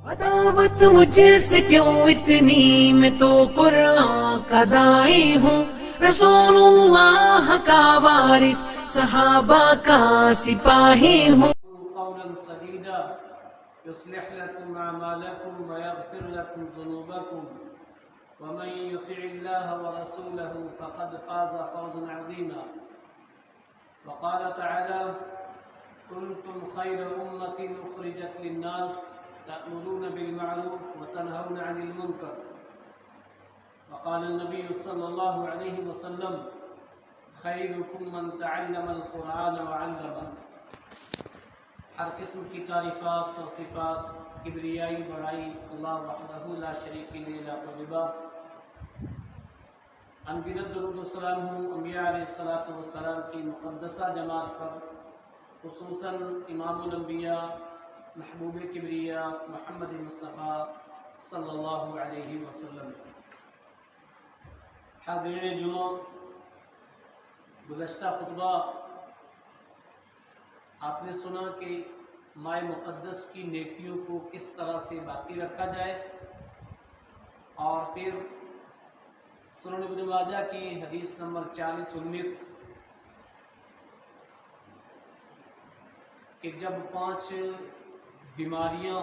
عداوت مجھ سے کیوں اتنی، میں تو قرآن کا داعی ہوں، رسول اللہ کا وارث، صحابہ کا سپاہی ہوں۔ قولا سديدا يصلح لكم أعمالكم ويغفر لكم ذنوبكم ومن يطع الله ورسوله فقد فاز فوزا عظيما. وقال تعالى: كنتم خير أمة أخرجت للناس تأمرون بالمعروف وتنهون عن المنكر. وقال النبي صلى الله عليه وسلم: خيركم من تعلم القرآن وعلمه. ہر قسم کی تعریفات، توصیفات، کبریائی، بڑائی اللہ وحدہ لا شریک لیہ لاقربا. انگنت درود و سلام ہوں انبیاء علیہ السلام کی مقدسہ جماعت پر، خصوصاً امام الانبیاء محبوب کبریا محمد مصطفیٰ صلی اللہ علیہ وسلم. حاضرین جمعہ، گزشتہ خطبہ آپ نے سنا کہ ماہ مقدس کی نیکیوں کو کس طرح سے باقی رکھا جائے، اور پھر سنن ابن ماجہ کی حدیث نمبر 40-19 کہ جب 5 بیماریاں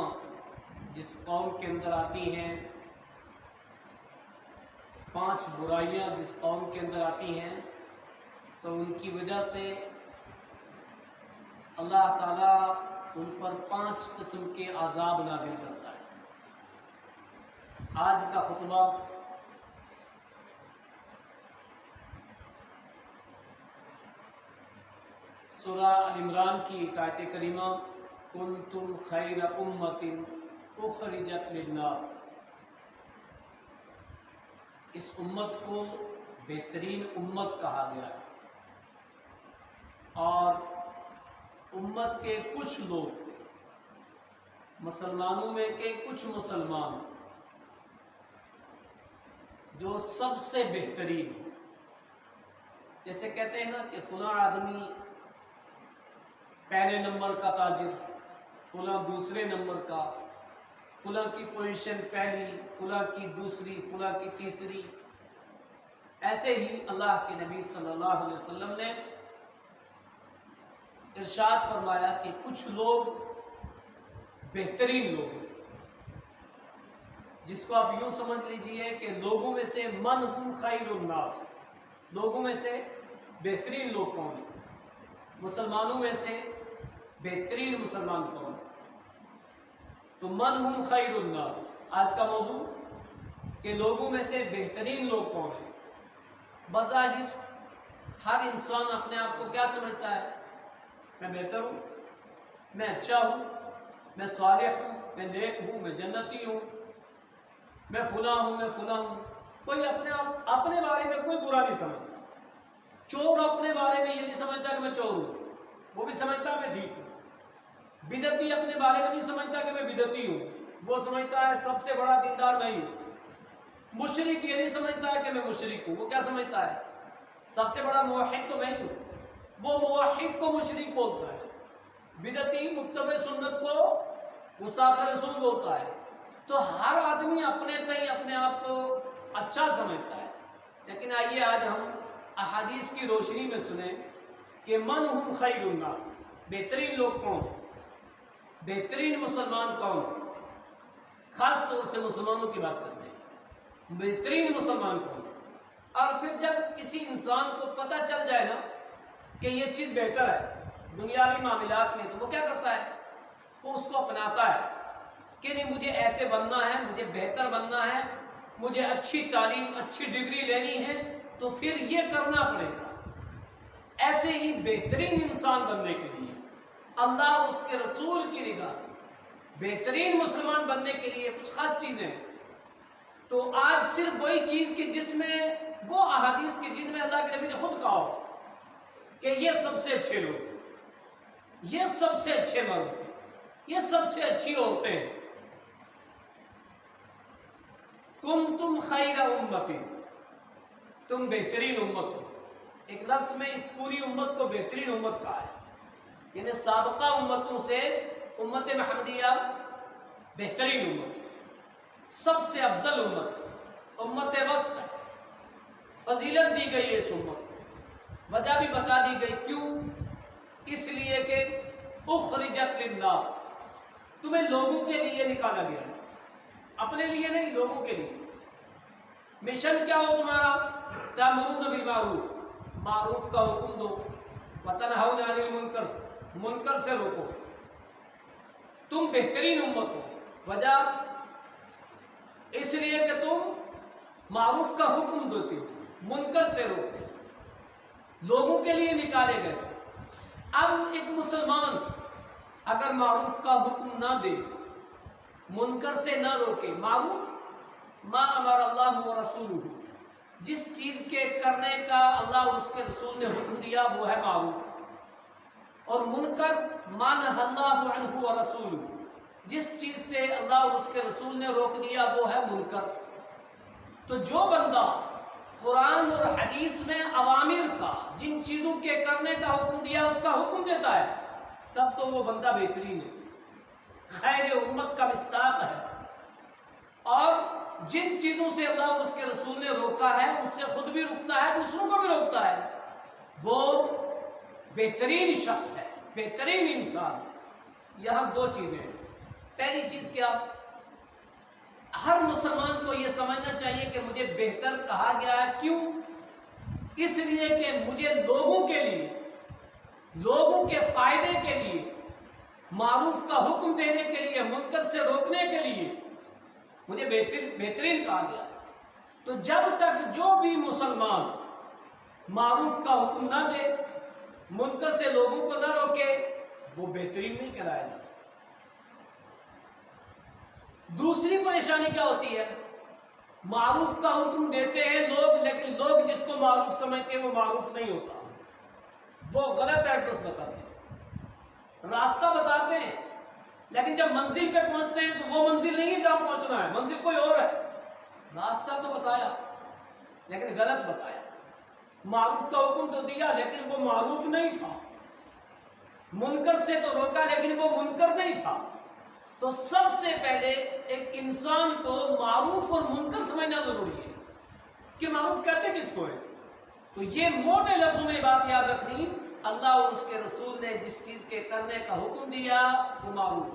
جس قوم کے اندر آتی ہیں، 5 برائیاں جس قوم کے اندر آتی ہیں، تو ان کی وجہ سے اللہ تعالیٰ ان پر 5 قسم کے عذاب نازل کرتا ہے. آج کا خطبہ سورہ ال عمران کی ایک آیت کریمہ کنتم خیر امۃ اخرجت للناس. اس امت کو بہترین امت کہا گیا ہے، اور امت کے کچھ لوگ، مسلمانوں میں کے کچھ مسلمان جو سب سے بہترین، جیسے کہتے ہیں نا کہ فلاں آدمی پہلے نمبر کا تاجر، فلاں دوسرے نمبر کا، فلاں کی پوزیشن پہلی، فلاں کی دوسری، فلاں کی تیسری. ایسے ہی اللہ کے نبی صلی اللہ علیہ وسلم نے ارشاد فرمایا کہ کچھ لوگ بہترین لوگ ہیں، جس کو آپ یوں سمجھ لیجئے کہ لوگوں میں سے من ہم خیر الناس، لوگوں میں سے بہترین لوگ کون ہیں، مسلمانوں میں سے بہترین مسلمان کون ہیں. تو من ہم خیر الناس آج کا موضوع، کہ لوگوں میں سے بہترین لوگ کون ہیں. بظاہر ہر انسان اپنے آپ کو کیا سمجھتا ہے؟ میں بہتر ہوں، میں اچھا ہوں، میں صالح ہوں، میں نیک ہوں، میں جنتی ہوں، میں فلاں ہوں، میں فلاں ہوں. کوئی اپنے بارے میں کوئی برا نہیں سمجھتا. چور اپنے بارے میں یہ نہیں سمجھتا کہ میں چور ہوں، وہ بھی سمجھتا میں ٹھیک ہوں. بدعتی اپنے بارے میں نہیں سمجھتا کہ میں بدعتی ہوں، وہ سمجھتا ہے سب سے بڑا دیندار میں ہی ہوں. مشرک یہ نہیں سمجھتا ہے کہ میں مشرک ہوں، وہ کیا سمجھتا ہے؟ سب سے بڑا موحد تو میں ہی ہوں، وہ موحد کو مشرک بولتا ہے. بدعتی متبع سنت کو گستاخ رسول بولتا ہے. تو ہر آدمی اپنے تئیں اپنے آپ کو اچھا سمجھتا ہے. لیکن آئیے آج ہم احادیث کی روشنی میں سنیں کہ من ہم خیر الناس، بہترین لوگ کون ہیں، بہترین مسلمان کون ہیں. خاص طور سے مسلمانوں کی بات کرتے ہیں، بہترین مسلمان کون ہے. اور پھر جب کسی انسان کو پتہ چل جائے نا کہ یہ چیز بہتر ہے دنیاوی معاملات میں، تو وہ کیا کرتا ہے؟ وہ اس کو اپناتا ہے کہ نہیں، مجھے ایسے بننا ہے، مجھے بہتر بننا ہے، مجھے اچھی تعلیم، اچھی ڈگری لینی ہے، تو پھر یہ کرنا پڑے گا. ایسے ہی بہترین انسان بننے کے لیے اللہ اس کے رسول کی نگاہ میں بہترین مسلمان بننے کے لیے کچھ خاص چیزیں ہیں. تو آج صرف وہی چیز کہ جس میں وہ احادیث کی جن میں اللہ کے نبی نے خود کہا ہو کہ یہ سب سے اچھے لوگ، یہ سب سے اچھے مرد، یہ سب سے اچھی عورتیں ہیں. کنتم خیر امت، تم بہترین امت ہو. ایک لفظ میں اس پوری امت کو بہترین امت کہا ہے. یعنی سابقہ امتوں سے امت محمدیہ بہترین امت، سب سے افضل امت، امت وسط ہے، فضیلت دی گئی ہے اس امت کو، وجہ بھی بتا دی گئی کیوں، اس لیے کہ اخرجت للناس، تمہیں لوگوں کے لیے نکالا گیا ہے، اپنے لیے نہیں، لوگوں کے لیے۔ مشن کیا ہو تمہارا؟ تأمرون بالمعروف، معروف کا حکم دو، وتنہون عن المنکر، منکر سے روکو، تم بہترین امت ہو۔ وجہ اس لیے کہ تم معروف کا حکم دیتے ہو، منکر سے روکتے ہو، لوگوں کے لیے نکالے گئے۔ اب ایک مسلمان اگر معروف کا حکم نہ دے، منکر سے نہ روکے، معروف ما امر اللہ و رسولہ، جس چیز کے کرنے کا اللہ اور اس کے رسول نے حکم دیا وہ ہے معروف، اور منکر ما نہی اللہ عنہ و رسولہ، جس چیز سے اللہ اور اس کے رسول نے روک دیا وہ ہے منکر۔ تو جو بندہ قرآن اور حدیث میں اوامر کا، جن چیزوں کے کرنے کا حکم دیا اس کا حکم دیتا ہے، تب تو وہ بندہ بہترین ہے، خیر امت کا مصداق ہے، اور جن چیزوں سے اللہ اور اس کے رسول نے روکا ہے اس سے خود بھی رکتا ہے، دوسروں کو بھی روکتا ہے، وہ بہترین شخص ہے، بہترین انسان۔ یہاں دو چیزیں ہیں۔ پہلی چیز کیا؟ ہر مسلمان کو یہ سمجھنا چاہیے کہ مجھے بہتر کہا گیا ہے، کیوں؟ اس لیے کہ مجھے لوگوں کے لیے، لوگوں کے فائدے کے لیے، معروف کا حکم دینے کے لیے، منکر سے روکنے کے لیے مجھے بہترین کہا گیا ہے۔ تو جب تک جو بھی مسلمان معروف کا حکم نہ دے، منکر سے لوگوں کو نہ روکے، وہ بہترین نہیں کہلایا جا سکتا۔ دوسری پریشانی کیا ہوتی ہے؟ معروف کا حکم دیتے ہیں لوگ، لیکن لوگ جس کو معروف سمجھتے ہیں وہ معروف نہیں ہوتا، وہ غلط ایڈریس بتاتے ہیں، راستہ بتاتے ہیں، لیکن جب منزل پہ پہنچتے ہیں تو وہ منزل نہیں ہے جہاں پہنچنا ہے، منزل کوئی اور ہے، راستہ تو بتایا لیکن غلط بتایا، معروف کا حکم تو دیا لیکن وہ معروف نہیں تھا، منکر سے تو روکا لیکن وہ منکر نہیں تھا۔ تو سب سے پہلے ایک انسان کو معروف اور منکر سمجھنا ضروری ہے کہ معروف کہتے کس کو ہے۔ تو یہ موٹے لفظوں میں بات یاد رکھنی، اللہ اور اس کے رسول نے جس چیز کے کرنے کا حکم دیا وہ معروف،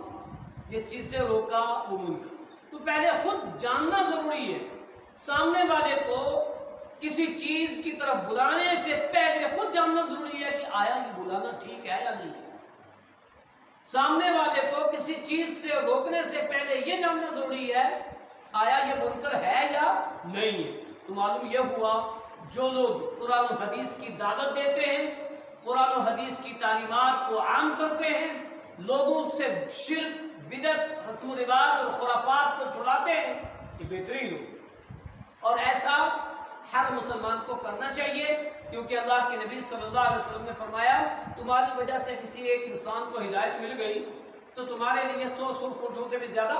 جس چیز سے روکا وہ منکر۔ تو پہلے خود جاننا ضروری ہے، سامنے والے کو کسی چیز کی طرف بلانے سے پہلے خود جاننا ضروری ہے کہ آیا یہ بلانا ٹھیک ہے یا نہیں ہے۔ سامنے والے کو کسی چیز سے روکنے سے پہلے یہ جاننا ضروری ہے آیا یہ منکر ہے یا نہیں ہے۔ تو معلوم یہ ہوا جو لوگ قرآن و حدیث کی دعوت دیتے ہیں، قرآن و حدیث کی تعلیمات کو عام کرتے ہیں، لوگوں سے شرک، بدعت، رسم و رواج اور خرافات کو چھڑاتے ہیں، یہ بہترین لوگ، اور ایسا ہر مسلمان کو کرنا چاہیے، کیونکہ اللہ کے نبی صلی اللہ علیہ وسلم نے فرمایا تمہاری وجہ سے کسی ایک انسان کو ہدایت مل گئی تو تمہارے لیے 100 اونٹوں سے بھی زیادہ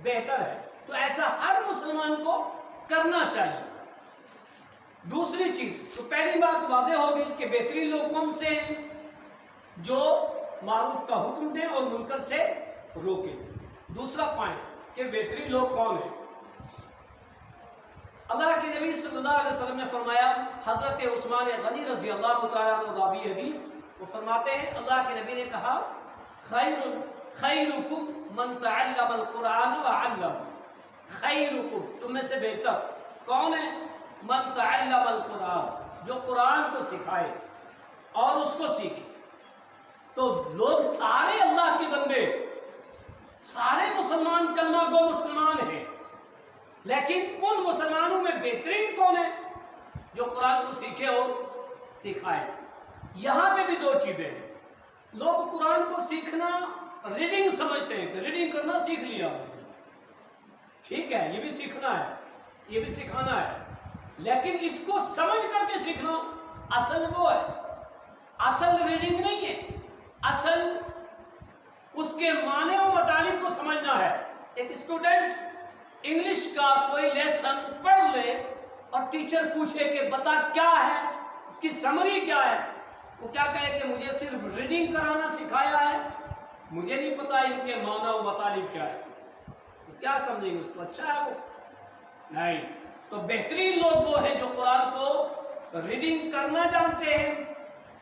بہتر ہے۔ تو ایسا ہر مسلمان کو کرنا چاہیے۔ دوسری چیز، تو پہلی بات واضح ہو گئی کہ بہترین لوگ کون سے ہیں؟ جو معروف کا حکم دیں اور منکر سے روکیں۔ دوسرا پوائنٹ کہ بہترین لوگ کون ہیں؟ اللہ کے نبی صلی اللہ علیہ وسلم نے فرمایا، حضرت عثمان غنی رضی اللہ تعالیٰ عنہ راوی حدیث، وہ فرماتے ہیں اللہ کے نبی نے کہا خیرکم من تعلم القرآن وعلم، خیرکم تم میں سے بہتر کون ہے؟ من تعلم القرآن، جو قرآن کو سکھائے اور اس کو سیکھے۔ تو لوگ سارے اللہ کے بندے، سارے مسلمان کلمہ گو مسلمان ہیں، لیکن ان مسلمانوں میں بہترین کون ہے؟ جو قرآن کو سیکھے اور سکھائے۔ یہاں پہ بھی دو چیزیں ہیں، لوگ قرآن کو سیکھنا ریڈنگ سمجھتے ہیں کہ ریڈنگ کرنا سیکھ لیا، ٹھیک ہے یہ بھی سیکھنا ہے، یہ بھی سکھانا ہے، لیکن اس کو سمجھ کر کے سیکھنا اصل وہ ہے، اصل ریڈنگ نہیں ہے، اصل اس کے معنی و مطالب کو سمجھنا ہے۔ ایک اسٹوڈنٹ انگلش کا کوئی لیسن پڑھ لے اور ٹیچر پوچھے کہ بتا کیا ہے، اس کی سمری کیا ہے، وہ کیا کہے کہ مجھے صرف ریڈنگ کرانا سکھایا ہے، مجھے نہیں پتا ان کے معنی و مطالب کیا ہے۔ کیا سمجھیں گے اس کو اچھا ہے وہ؟ نہیں. تو بہترین لوگ وہ ہیں جو قرآن کو ریڈنگ کرنا جانتے ہیں،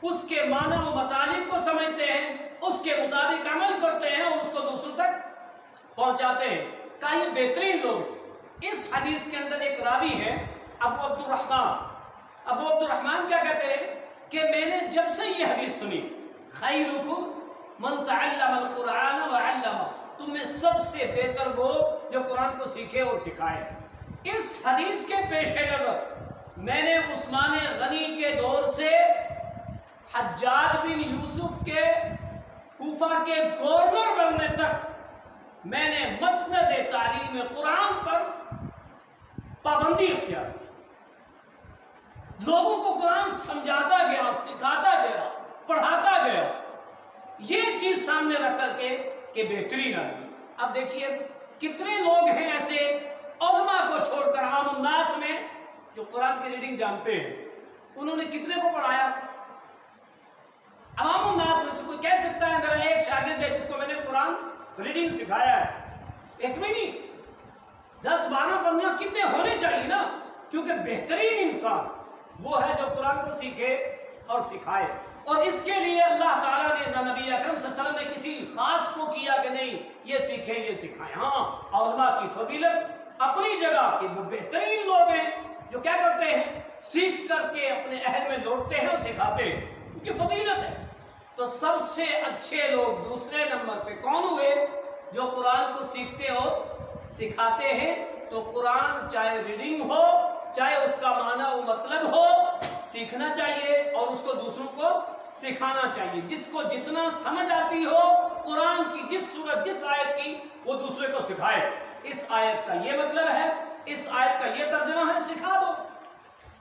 اس کے معنی و مطالب کو سمجھتے ہیں، اس کے مطابق عمل کرتے ہیں اور اس کو دوسروں تک پہنچاتے ہیں. کہا یہ بہترین لوگ. اس حدیث کے اندر ایک راوی ہے ابو عبد الرحمن کیا کہتے ہیں کہ میں نے جب سے یہ حدیث سنی، خیرکم من تعلم القرآن وعلمہ، تم میں سب سے بہتر وہ جو قرآن کو سیکھے اور سکھائے. اس حدیث کے پیش نظر میں نے عثمان غنی کے دور سے حجاج بن یوسف کے کوفہ کے گورنر بننے تک میں نے مسند تعلیم قرآن پر پابندی اختیار کی. لوگوں کو قرآن سمجھاتا گیا، سکھاتا گیا، پڑھاتا گیا، یہ چیز سامنے رکھ کر کے کہ بہترین آدمی. اب دیکھیے کتنے لوگ ہیں ایسے علماء کو چھوڑ کر عام الناس میں جو قرآن کی ریڈنگ جانتے ہیں، انہوں نے کتنے کو پڑھایا؟ عوام الناس میں سے کوئی کہہ سکتا ہے میرا ایک شاگرد ہے جس کو میں نے قرآن ریڈنگ سکھایا ہے؟ ایک بھی نہیں. 10-12 بندیاں کتنے ہونے چاہیے نا، کیونکہ بہترین انسان وہ ہے جو قرآن کو سیکھے اور سکھائے. اور اس کے لیے اللہ تعالیٰ نے نہ نبی اکرم صلی اللہ علیہ وسلم نے کسی خاص کو کیا کہ نہیں یہ سیکھیں یہ سکھائیں. ہاں علماء کی فضیلت اپنی جگہ کہ وہ بہترین لوگ ہیں جو کیا کرتے ہیں، سیکھ کر کے اپنے اہل میں لوٹتے ہیں اور سکھاتے ہیں، یہ فضیلت ہے. تو سب سے اچھے لوگ دوسرے نمبر پہ کون ہوئے؟ جو قرآن کو سیکھتے اور سکھاتے ہیں. تو قرآن چاہے ریڈنگ ہو چاہے اس کا معنی و مطلب ہو، سیکھنا چاہیے اور اس کو دوسروں کو سکھانا چاہیے. جس کو جتنا سمجھ آتی ہو قرآن کی جس سورت جس آیت کی وہ دوسرے کو سکھائے. اس آیت کا یہ مطلب ہے، اس آیت کا یہ ترجمہ ہے، سکھا دو.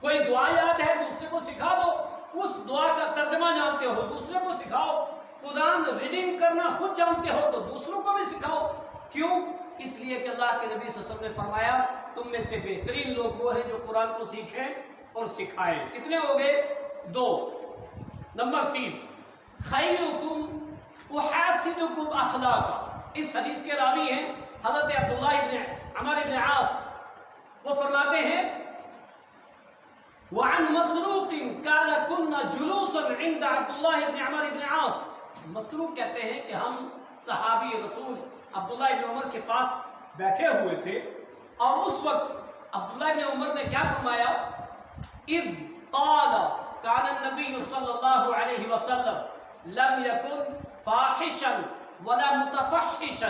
کوئی دعا یاد ہے دوسرے کو سکھا دو، اس دعا کا ترجمہ جانتے ہو دوسرے کو سکھاؤ. قرآن ریڈنگ کرنا خود جانتے ہو تو دوسروں کو بھی سکھاؤ. کیوں؟ اس لیے کہ اللہ کے نبی صلی اللہ علیہ وسلم نے فرمایا تم میں سے بہترین لوگ وہ ہیں جو قرآن کو سیکھیں اور سکھائیں. کتنے ہو گئے؟ 2. نمبر 3 خیرکم احاسنکم اخلاقا. اس حدیث کے راوی ہیں حضرت عبداللہ ابن عمر ابن عاص. وہ فرماتے ہیں وعن مسروق قال كنا جلوسا عند عبد الله بن عمر بن عاص. مسروق کہتے ہیں کہ ہم صحابی رسول عبداللہ ابن عمر کے پاس بیٹھے ہوئے تھے اور اس وقت عبداللہ ابن عمر نے کیا فرمایا؟ اذ قال كان النبي صلی اللہ علیہ وسلم لم يكن فاحشا ولا متفحشا.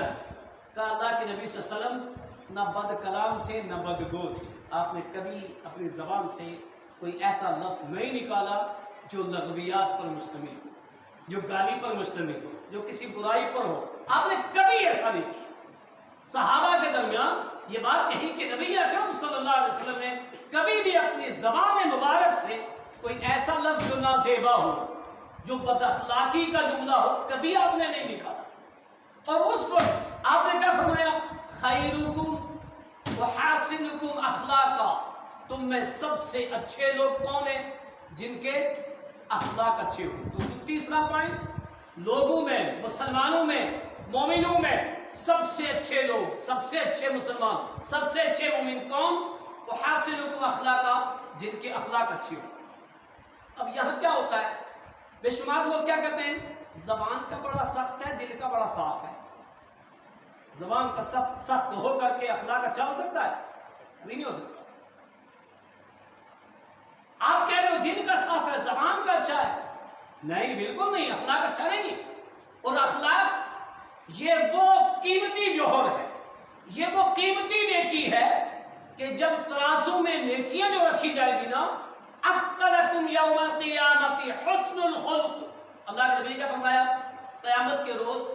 کہ اللہ کے نبی صلی اللہ علیہ وسلم نہ بد کلام تھے نہ بدگو تھے. آپ نے کبھی اپنی زبان سے کوئی ایسا لفظ نہیں نکالا جو لغویات پر مشتمل ہو، جو گالی پر مشتمل ہو، جو کسی برائی پر ہو. آپ نے کبھی ایسا نہیں کیا. صحابہ کے درمیان یہ بات کہی کہ نبی اکرم صلی اللہ علیہ وسلم نے کبھی بھی اپنی زبان مبارک سے کوئی ایسا لفظ جو نازیبا ہو، جو بد اخلاقی کا جملہ ہو، کبھی آپ نے نہیں نکالا. اور اس وقت آپ نے کیا فرمایا؟ خیرکم وحاسنکم اخلاقا. تم میں سب سے اچھے لوگ کون ہیں؟ جن کے اخلاق اچھے ہوں. تو تیسرا پوائنٹ، لوگوں میں، مسلمانوں میں، مومنوں میں سب سے اچھے لوگ، سب سے اچھے مسلمان، سب سے اچھے مومن کون؟ وحاسنکم اخلاقا، جن کے اخلاق اچھے ہوں. اب یہاں کیا ہوتا ہے؟ بے شمار لوگ کیا کہتے ہیں زبان کا بڑا سخت ہے دل کا بڑا صاف ہے. زبان کا سخت ہو کر کے اخلاق اچھا ہو سکتا ہے؟ ابھی نہیں ہو سکتا. آپ کہہ رہے ہو دل کا صاف ہے زبان کا اچھا ہے. نہیں، بالکل نہیں، اخلاق اچھا نہیں ہے. اور اخلاق یہ وہ قیمتی جوہر ہے، یہ وہ قیمتی نیکی ہے کہ جب ترازو میں نیکیاں جو رکھی جائے گی نا، اثقلکم یوم القیامت حسن الخلق. اللہ کے نبی نے فرمایا قیامت کے روز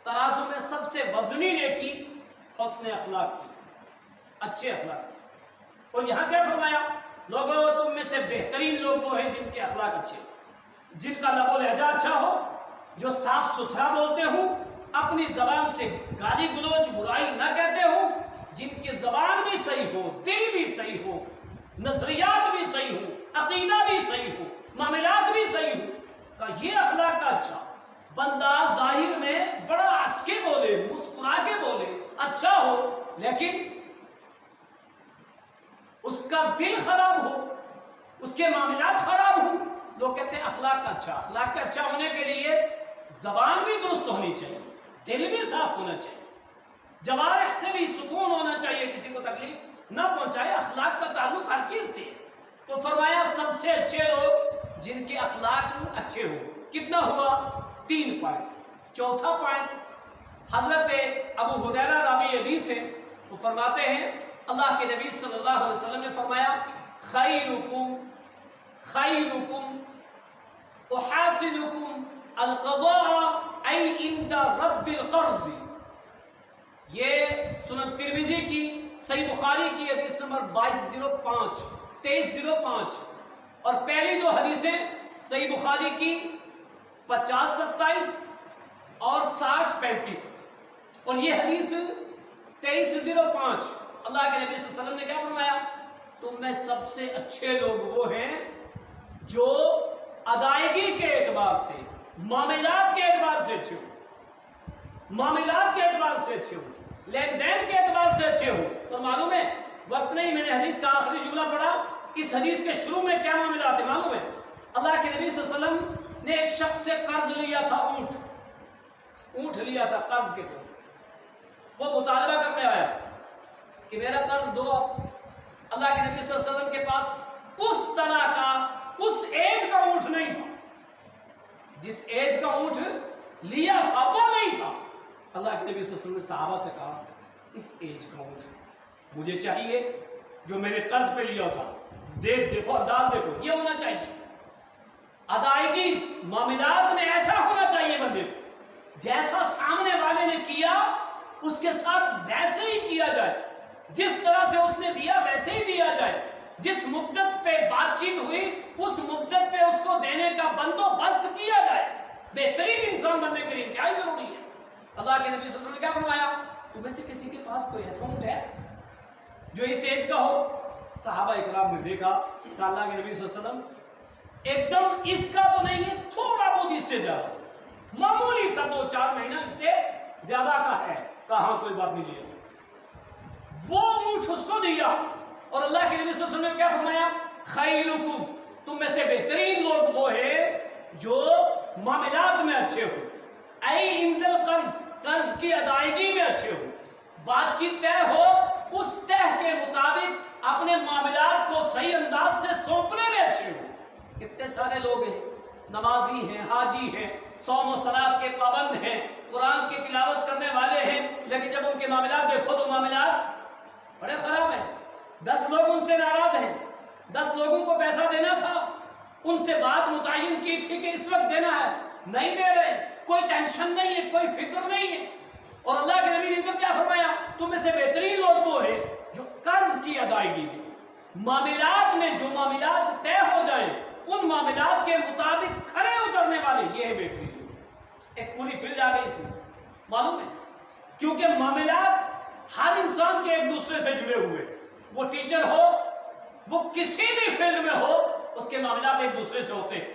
ترازو میں سب سے وزنی نیکی حسن اخلاق کی، اچھے اخلاق کی. اور یہاں کیا فرمایا؟ لوگوں تم میں سے بہترین لوگ وہ ہیں جن کے اخلاق اچھے ہو، جن کا لب و لہجہ اچھا ہو، جو صاف ستھرا بولتے ہوں، اپنی زبان سے گالی گلوچ برائی نہ کہتے ہوں، جن کی زبان بھی صحیح ہو، دل بھی صحیح ہو، نظریات بھی صحیح ہو، عقیدہ بھی صحیح ہو، معاملات بھی صحیح ہو. کہ یہ اخلاق کا اچھا بندہ ظاہر میں بڑا ہنس کے بولے، مسکرا کے بولے، اچھا ہو، لیکن اس کا دل خراب ہو، اس کے معاملات خراب ہوں، لوگ کہتے ہیں اخلاق کا اچھا۔ اخلاق کا اچھا ہونے کے لیے زبان بھی درست ہونی چاہیے، دل بھی صاف ہونا چاہیے، جوارح سے بھی سکون ہونا چاہیے، کسی کو تکلیف نہ پہنچائے۔ اخلاق کا تعلق ہر چیز سے ہے۔ تو فرمایا سب سے اچھے لوگ جن کے اخلاق اچھے ہوں۔ کتنا ہوا؟ 3 پوائنٹ۔ چوتھا پوائنٹ، حضرت ابو ہریرہ راوی حدیث ہے، وہ فرماتے ہیں اللہ کے نبی صلی اللہ علیہ وسلم نے فرمایا خیرکم احاسنکم القضاء ای عند رد القرض۔ یہ سنن ترمذی کی، صحیح بخاری کی حدیث نمبر 2305 اور پہلی 2 حدیثیں صحیح بخاری کی 50-27 اور 60-35، اور یہ حدیث 2305 اللہ کے نبی صلی اللہ علیہ وسلم نے کیا فرمایا؟ تم میں سب سے اچھے لوگ وہ ہیں جو ادائیگی کے اعتبار سے، معاملات کے اعتبار سے اچھے ہو، معاملات کے اعتبار سے اچھے ہو، لین دین کے اعتبار سے اچھے ہو۔ تو معلوم ہے وقت نہیں، میں نے حدیث کا آخری جملہ پڑھا، اس حدیث کے شروع میں کیا معاملات ہیں معلوم ہے؟ اللہ کے نبی صلی اللہ علیہ وسلم نے ایک شخص سے قرض لیا تھا، اونٹ لیا تھا قرض کے طور۔ وہ مطالبہ کرنے آیا کہ میرا قرض دو۔ اللہ کے نبی صلی اللہ علیہ وسلم کے پاس اس طرح کا، اس ایج کا اونٹ نہیں تھا، جس ایج کا اونٹ لیا تھا وہ نہیں تھا۔ اللہ کے نبی صلی اللہ علیہ وسلم نے صحابہ سے کہا اس ایج کا اونٹ مجھے چاہیے جو میں نے قرض پہ لیا تھا، دیکھو انداز دیکھو، یہ ہونا چاہیے ادائیگی معاملات میں، ایسا ہونا چاہیے بندے کو جیسا سامنے والے نے کیا اس کے ساتھ ویسے ہی کیا جائے، جس طرح سے اس نے دیا ویسے ہی دیا جائے، جس مدت پہ بات چیت ہوئی اس مدت پہ اس کو دینے کا بندوبست کیا جائے۔ بہترین انسان بننے کے لیے انتہائی ضروری ہے۔ اللہ کے نبی صلی اللہ علیہ وسلم نے کیا فرمایا؟ تم میں سے کسی کے پاس کوئی ایسا اونٹ ہے جو اس ایج کا ہو؟ صحابہ اکرام نے دیکھا کہ اللہ کے نبی صلی اللہ علیہ وسلم ایک دم اس کا تو نہیں ہے، تھوڑا بہت اس سے زیادہ، معمولی سا 2-4 مہینہ اس سے زیادہ کا ہے۔ کہاں کوئی بات نہیں لیا، وہ اونٹ اس کو دیا، اور اللہ کے نبی صلی اللہ علیہ وسلم نے کیا فرمایا؟ خیرکم، تم میں سے بہترین لوگ وہ ہیں جو معاملات میں اچھے ہو، اے عند القرض، قرض کی ادائیگی میں اچھے ہو، بات چیت طے ہو اس طے کے مطابق اپنے معاملات کو صحیح انداز سے سونپنے میں اچھے ہو۔ کتنے سارے لوگ ہیں، نمازی ہیں، حاجی ہیں، صوم و صلاۃ کے پابند ہیں، قرآن کی تلاوت کرنے والے ہیں، لیکن جب ان کے معاملات دیکھو تو معاملات بڑے خراب ہیں۔ 10 لوگ ان سے ناراض ہیں، 10 لوگوں کو پیسہ دینا تھا، ان سے بات متعین کی تھی کہ اس وقت دینا ہے، نہیں دے رہے، کوئی ٹینشن نہیں ہے، کوئی فکر نہیں ہے۔ اور اللہ کے نبی نے ادھر کیا فرمایا؟ تم میں سے بہترین لوگ وہ ہیں جو قرض کی ادائیگی میں، معاملات میں جو معاملات طے ہو جائیں ان معاملات کے مطابق کھڑے اترنے والے، یہ ہے بہترین لوگ۔ ایک پوری فیلڈ آ گئی اس میں، معلوم ہے، کیونکہ معاملات ہر انسان کے ایک دوسرے سے جڑے ہوئے، وہ ٹیچر ہو، وہ کسی بھی فیلڈ میں ہو، اس کے معاملات ایک دوسرے سے ہوتے ہیں،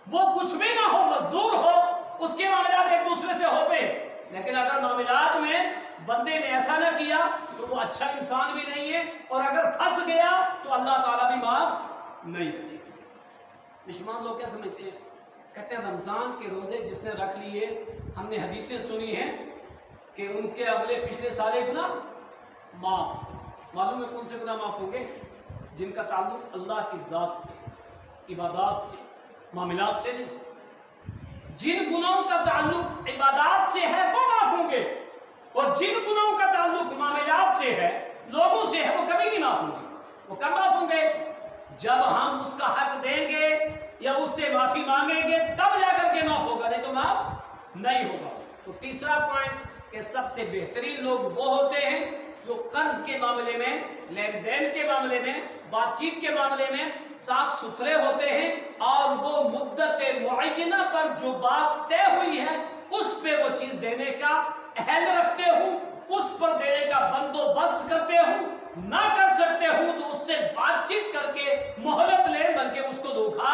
وہ کچھ بھی نہ ہو، مزدور ہو، اس کے معاملات ایک دوسرے سے ہوتے ہیں۔ لیکن اگر معاملات میں بندے نے ایسا نہ کیا تو وہ اچھا انسان بھی نہیں ہے، اور اگر پھنس گیا تو اللہ تعالیٰ بھی معاف نہیں کرے گا۔ نشمان لوگ کیا سمجھتے ہیں؟ کہتے ہیں رمضان کے روزے جس نے رکھ لیے، ہم نے حدیثیں سنی ہیں کہ ان کے اگلے پچھلے سارے گناہ معاف۔ معلوم ہے کون سے گناہ معاف ہوں گے؟ جن کا تعلق اللہ کی ذات سے، عبادات سے، معاملات سے نہیں۔ جن گناہوں کا تعلق عبادات سے ہے وہ معاف ہوں گے، اور جن گناہوں کا تعلق معاملات سے ہے، لوگوں سے ہے، وہ کبھی نہیں معاف ہوں گے۔ وہ کب معاف ہوں گے؟ جب ہم اس کا حق دیں گے یا اس سے معافی مانگیں گے تب جا کر کے معاف ہوگا، نہیں تو معاف نہیں ہوگا۔ تو تیسرا پوائنٹ کہ سب سے بہترین لوگ وہ ہوتے ہیں جو قرض کے معاملے میں، لین دین کے معاملے میں، بات چیت کے معاملے میں صاف ستھرے ہوتے ہیں، اور وہ مدت معینہ پر جو بات طے ہوئی ہے اس پہ وہ چیز دینے کا اہل رکھتے ہوں، اس پر دینے کا بندوبست کرتے ہوں، نہ کر سکتے ہوں تو اس سے بات چیت کر کے مہلت لیں، بلکہ اس کو دھوکا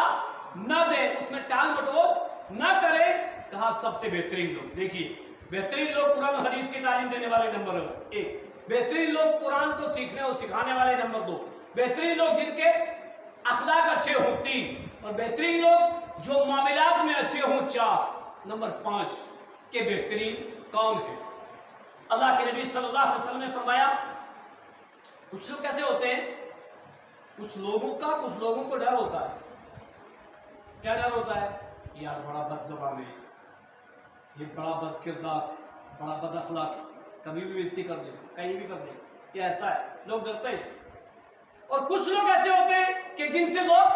نہ دیں، اس میں ٹال مٹول نہ کرے۔ کہا سب سے بہترین لوگ، دیکھیے بہترین لوگ قرآن و حدیث کی تعلیم دینے والے نمبر 1، بہترین لوگ قرآن کو سیکھنے اور سکھانے والے نمبر 2، بہترین لوگ جن کے اخلاق اچھے ہوں 3، اور بہترین لوگ جو معاملات میں اچھے ہوں 4، نمبر 5 کہ بہترین کون ہے؟ اللہ کے نبی صلی اللہ علیہ وسلم نے فرمایا کچھ لوگ کیسے ہوتے ہیں، کچھ لوگوں کو ڈر ہوتا ہے۔ کیا ڈر ہوتا ہے؟ یار بڑا بد زبان ہے، یہ بڑا بد کردار، بڑا بد اخلاق، کبھی بھی بےزتی کر دے، کہیں بھی کر دے، یہ ایسا ہے، لوگ ڈرتے ہیں۔ اور کچھ لوگ ایسے ہوتے ہیں کہ جن سے لوگ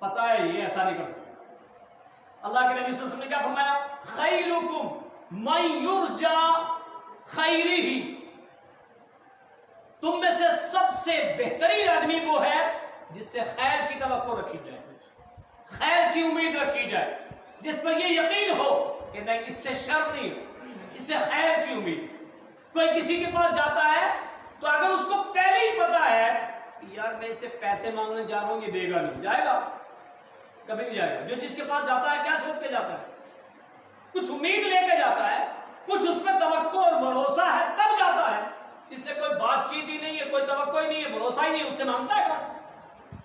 پتا ہے یہ ایسا نہیں کر سکتے۔ اللہ کے نبی صلی اللہ علیہ وسلم نے کیا فرمایا؟ خیرکم من یرجا خیرہ، تم میں سے سب سے بہترین آدمی وہ ہے جس سے خیر کی توقع رکھی جائے، خیر کی امید رکھی جائے، جس پر یہ یقین ہو کہ نہیں اس سے شر نہیں ہو، اس سے خیر کی امید۔ کوئی کسی کے پاس جاتا ہے تو اگر اس کو پہلے ہی پتا ہے یار میں اس سے پیسے مانگنے جا رہا ہوں یہ دے گا نہیں، جائے گا؟ کبھی نہیں جائے گا۔ جو جس کے پاس جاتا ہے کیا سوچ کے جاتا ہے؟ کچھ امید لے کے جاتا ہے، کچھ اس پہ توقع اور بھروسہ ہے تب جاتا ہے۔ اس سے کوئی بات چیت ہی نہیں ہے، کوئی توقع ہی نہیں ہے، بھروسہ ہی نہیں ہے، اس سے مانگتا ہے بس،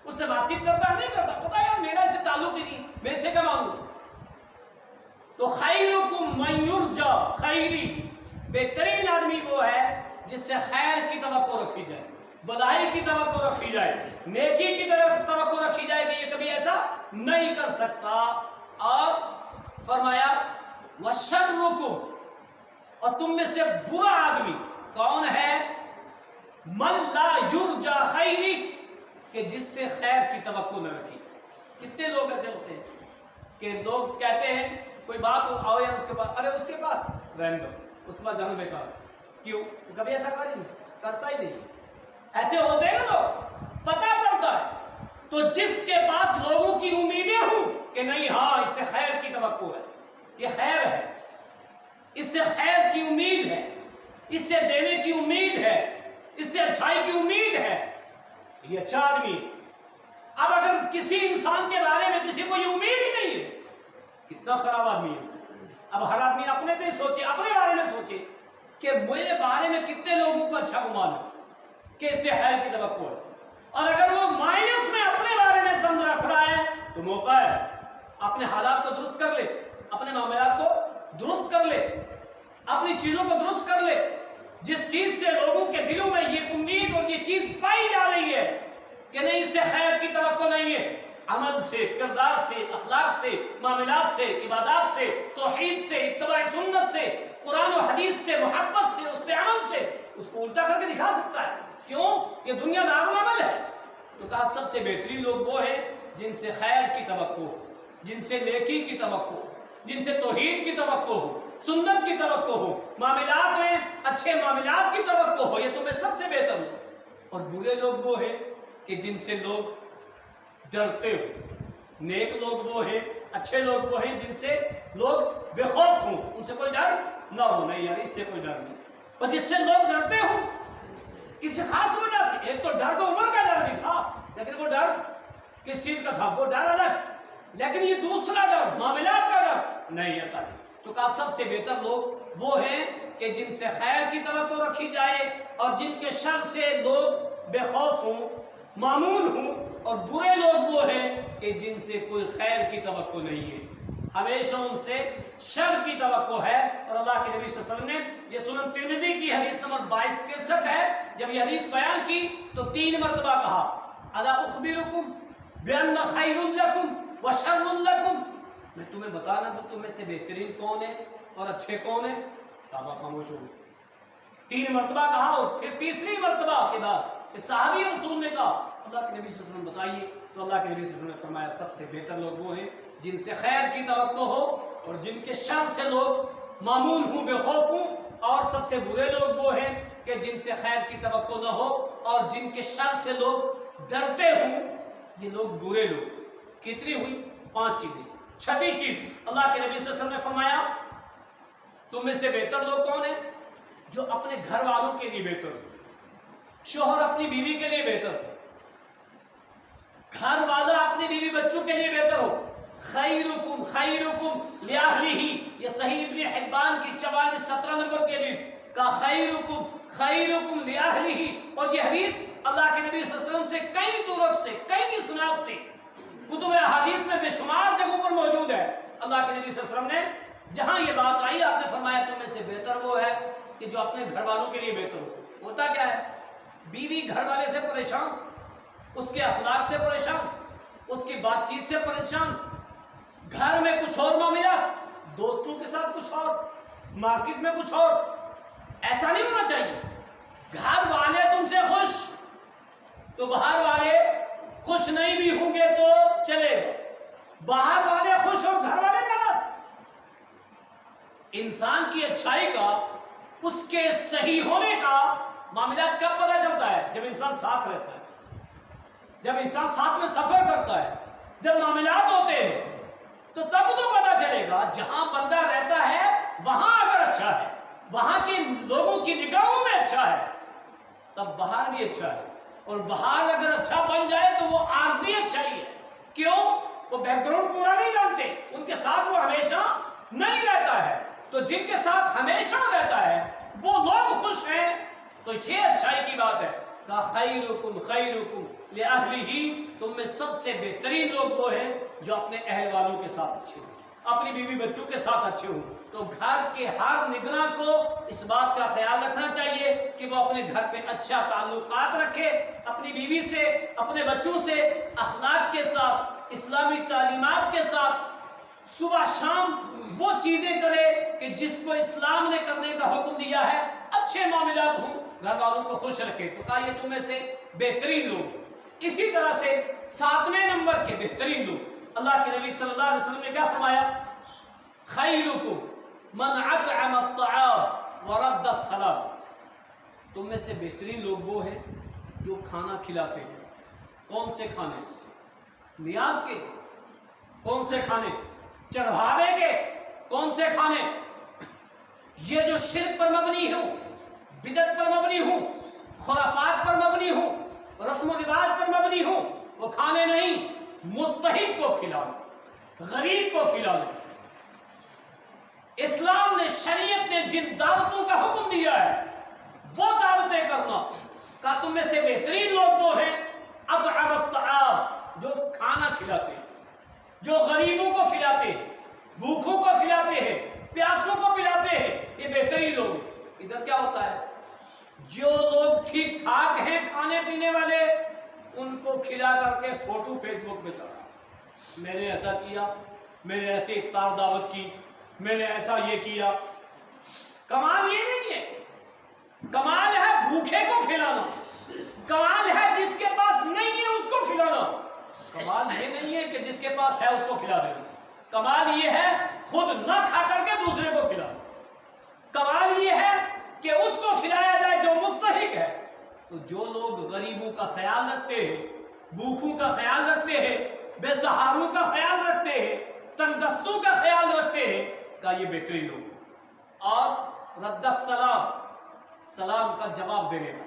اس سے بات چیت کرتا ہے نہیں کرتا، پتا ہے یار میرا اس سے تعلق ہی نہیں، میں اس سے کیا مانگوں؟ تو خیرکم من یرجا خیرہ، بہترین آدمی وہ ہے جس سے خیر کی توقع رکھی جائے، بھلائی کی توقع رکھی جائے، نیکی کی طرف توقع رکھی جائے کہ یہ کبھی ایسا نہیں کر سکتا۔ اور فرمایا وشرکم، اور تم میں سے برا آدمی کون ہے؟ من لا یرجا خیرہ، کہ جس سے خیر کی توقع نہ رکھی۔ کتنے لوگ ایسے ہوتے ہیں کہ لوگ کہتے ہیں کوئی بات ہو، آؤ یار اس کے پاس، ارے اس کے پاس رہنے دو، اس کے پاس جانا بیکار، کیوں؟ کبھی ایسا کرتا ہی نہیں۔ ایسے ہوتے ہیں نا لوگ، پتہ چلتا ہے تو جس کے پاس لوگوں کی امیدیں ہوں کہ نہیں ہاں اس سے خیر کی توقع ہے، یہ خیر ہے، اس سے خیر کی امید ہے، اس سے دینے کی امید ہے، اس سے اچھائی کی امید ہے، یہ اچھا آدمی ہے۔ اب اگر کسی انسان کے بارے میں کسی کو یہ امید ہی نہیں ہے، کتنا خراب آدمی ہے۔ اب ہر آدمی اپنے سے سوچے، اپنے بارے میں سوچے کہ میرے بارے میں کتنے لوگوں کو اچھا گمان ہے کہ اس سے خیر کی توقع ہے، اور اگر وہ مائنس میں اپنے بارے میں سمجھ رکھ رہا ہے تو موقع ہے اپنے حالات کو درست کر لے، اپنے معاملات کو درست کر لے، اپنی چیزوں کو درست کر لے۔ جس چیز سے لوگوں کے دلوں میں یہ امید اور یہ چیز پائی جا رہی ہے کہ نہیں اس سے خیر کی توقع نہیں ہے، عمل سے، کردار سے، اخلاق سے، معاملات سے، عبادات سے، توحید سے، اتباع سنت سے، قرآن و حدیث سے، محبت سے، اس پہ عمل سے، اس کو الٹا کر کے دکھا سکتا ہے۔ کیوں؟ یہ دنیا دارالعمل ہے۔ تو کہا سب سے بہترین لوگ وہ ہیں جن سے خیر کی توقع ہو، جن سے نیکی کی توقع ہو، جن سے توحید کی توقع ہو، سنت کی توقع ہو، معاملات میں اچھے معاملات کی توقع ہو، یہ تمہیں سب سے بہتر ہو۔ اور برے لوگ وہ ہیں کہ جن سے لوگ ڈرتے ہو۔ نیک لوگ وہ ہیں، اچھے لوگ وہ ہیں جن سے لوگ بے خوف ہوں، ان سے کوئی ڈر نہ ہو، نہیں یار اس سے کوئی ڈر نہیں۔ اور جس سے لوگ ڈرتے ہوں کسی خاص وجہ سے، ایک تو ڈر تو عمر کا ڈر بھی تھا، لیکن وہ ڈر کس چیز کا تھا؟ وہ ڈر الگ، لیکن یہ دوسرا ڈر معاملات کا ڈر نہیں، ایسا نہیں۔ تو کہا سب سے بہتر لوگ وہ ہیں کہ جن سے خیر کی توقع رکھی جائے اور جن کے شر سے لوگ بے خوف ہوں، مامون ہوں۔ اور برے لوگ وہ ہیں کہ جن سے کوئی خیر کی توقع نہیں ہے، ہمیشہ ان سے شر کی توقع ہے۔ اور اللہ کے نبی صلی اللہ علیہ وسلم نے یہ سنن ترمذی کی حدیث نمبر 2263 ہے، جب یہ حدیث بیان کی تو 3 مرتبہ کہا الا اخبرکم بان خیر لکم وشر لکم، میں تمہیں بتانا دوں تم میں سے بہترین کون ہے اور اچھے کون ہیں؟ صحابہ خاموش ہو گئے۔ 3 مرتبہ کہا، اور پھر تیسری مرتبہ کے بعد ایک صحابی رسول نے کہا اللہ کے نبی صلی اللہ علیہ وسلم بتائیے، تو اللہ کے نبی صلی اللہ علیہ وسلم نے فرمایا سب سے بہتر لوگ وہ ہیں جن سے خیر کی توقع ہو اور جن کے شر سے لوگ مامون ہوں، بے خوف ہوں۔ اور سب سے برے لوگ وہ ہیں کہ جن سے خیر کی توقع نہ ہو اور جن کے شر سے لوگ ڈرتے ہوں، یہ لوگ برے لوگ۔ کتنی ہوئی؟ 5 چیزیں۔ چھٹی چیز اللہ کے نبی صلی اللہ علیہ وسلم نے فرمایا تم میں سے بہتر لوگ کون ہیں؟ جو اپنے گھر والوں کے لیے بہتر ہو، شوہر اپنی بیوی کے لیے بہتر ہو، گھر والا اپنی بیوی بچوں کے لیے بہتر ہو۔ خیرکم لأہلہ، یہ صحیح ابن حبان کی 4417 نمبر کی حدیث، کا خیرکم لأہلہ، اور یہ حدیث اللہ کے نبی صلی اللہ علیہ وسلم سے کئی طرق سے، کئی اسناد سے کتب احادیث میں بے شمار جگہوں پر موجود ہے۔ اللہ کے نبی صلی اللہ علیہ وسلم نے جہاں یہ بات آئی آپ نے فرمایا تم میں سے بہتر وہ ہے کہ جو اپنے گھر والوں کے لیے بہتر ہو۔ ہوتا کیا ہے، بیوی گھر والے سے پریشان، اس کے اخلاق سے پریشان، اس کی بات چیت سے پریشان، گھر میں کچھ اور معاملات، دوستوں کے ساتھ کچھ اور، مارکیٹ میں کچھ اور۔ ایسا نہیں ہونا چاہیے۔ گھر والے تم سے خوش تو باہر والے خوش نہیں بھی ہوں گے تو چلے گا، باہر والے خوش اور گھر والے ناراض۔ انسان کی اچھائی کا، اس کے صحیح ہونے کا معاملات کب پتہ چلتا ہے؟ جب انسان ساتھ رہتا ہے، جب انسان ساتھ میں سفر کرتا ہے، جب معاملات ہوتے ہیں تو تب تو پتہ چلے گا۔ جہاں بندہ رہتا ہے وہاں اگر اچھا ہے، وہاں کے لوگوں کی نگاہوں میں اچھا ہے، تب باہر بھی اچھا ہے۔ اور باہر اگر اچھا بن جائے تو وہ عارضی اچھائی ہے۔ کیوں؟ وہ بیک گراؤنڈ پورا نہیں جانتے، ان کے ساتھ وہ ہمیشہ نہیں رہتا ہے۔ تو جن کے ساتھ ہمیشہ رہتا ہے وہ لوگ خوش ہیں تو یہ اچھائی کی بات ہے۔ کہ خیرکم لأہلہ، تم میں سب سے بہترین لوگ وہ ہیں جو اپنے اہل والوں کے ساتھ اچھے ہوں، اپنی بیوی بچوں کے ساتھ اچھے ہوں۔ تو گھر کے ہر نگراں کو اس بات کا خیال رکھنا چاہیے کہ وہ اپنے گھر پہ اچھا تعلقات رکھے، اپنی بیوی سے، اپنے بچوں سے اخلاق کے ساتھ، اسلامی تعلیمات کے ساتھ صبح شام وہ چیزیں کرے کہ جس کو اسلام نے کرنے کا حکم دیا ہے، اچھے معاملات ہوں، گھر والوں کو خوش رکھے۔ تو کہا یہ تم میں سے بہترین لوگ۔ اسی طرح سے 7ویں نمبر کے بہترین لوگ، اللہ کے نبی صلی اللہ علیہ وسلم نے کیا فرمایا؟ خیرکم من اطعم الطعام ورد السلام، تم میں سے بہترین لوگ وہ ہیں جو کھانا کھلاتے ہیں۔ کون سے کھانے؟ نیاز کے۔ کون سے کھانے؟ چڑھاوے کے۔ کون سے کھانے؟ یہ جو شرک پر مبنی ہوں، بدعت پر مبنی ہوں، خرافات پر مبنی ہوں، رسم و رواج پر مبنی ہوں، وہ کھانے نہیں۔ مستحق کو کھلانا، غریب کو کھلانا۔ اسلام نے، شریعت نے جن دعوتوں کا حکم دیا ہے وہ دعوتیں کرنا۔ کہا تم میں سے بہترین لوگ وہ ہیں اطعم الطعام، جو کھانا کھلاتے ہیں، جو غریبوں کو کھلاتے ہیں، بھوکھوں کو کھلاتے ہیں، پیاسوں کو پلاتے ہیں، یہ بہترین لوگ ہیں۔ ادھر کیا ہوتا ہے؟ جو لوگ ٹھیک ٹھاک ہیں کھانے پینے والے، ان کو کھلا کر کے فوٹو فیس بک پہ چڑھا، میں نے ایسا کیا، میں نے ایسے افطار دعوت کی، میں نے ایسا یہ کیا۔ کمال یہ نہیں ہے، کمال ہے بھوکے کو کھلانا، کمال ہے جس کے پاس نہیں ہے اس کو کھلانا۔ کمال یہ نہیں ہے کہ جس کے پاس ہے اس کو کھلا دینا، کمال یہ ہے خود نہ کھا کر کے دوسرے کو کھلانا۔ کمال یہ ہے کہ اس کو کھلایا جائے جو مستحق ہے۔ تو جو لوگ غریبوں کا خیال رکھتے ہیں، بھوکوں کا خیال رکھتے ہیں، بے سہاروں کا خیال رکھتے ہیں، تنگستوں کا خیال رکھتے ہیں، کا یہ بہترین لوگ۔ اور رد السلام، سلام کا جواب دینے کا۔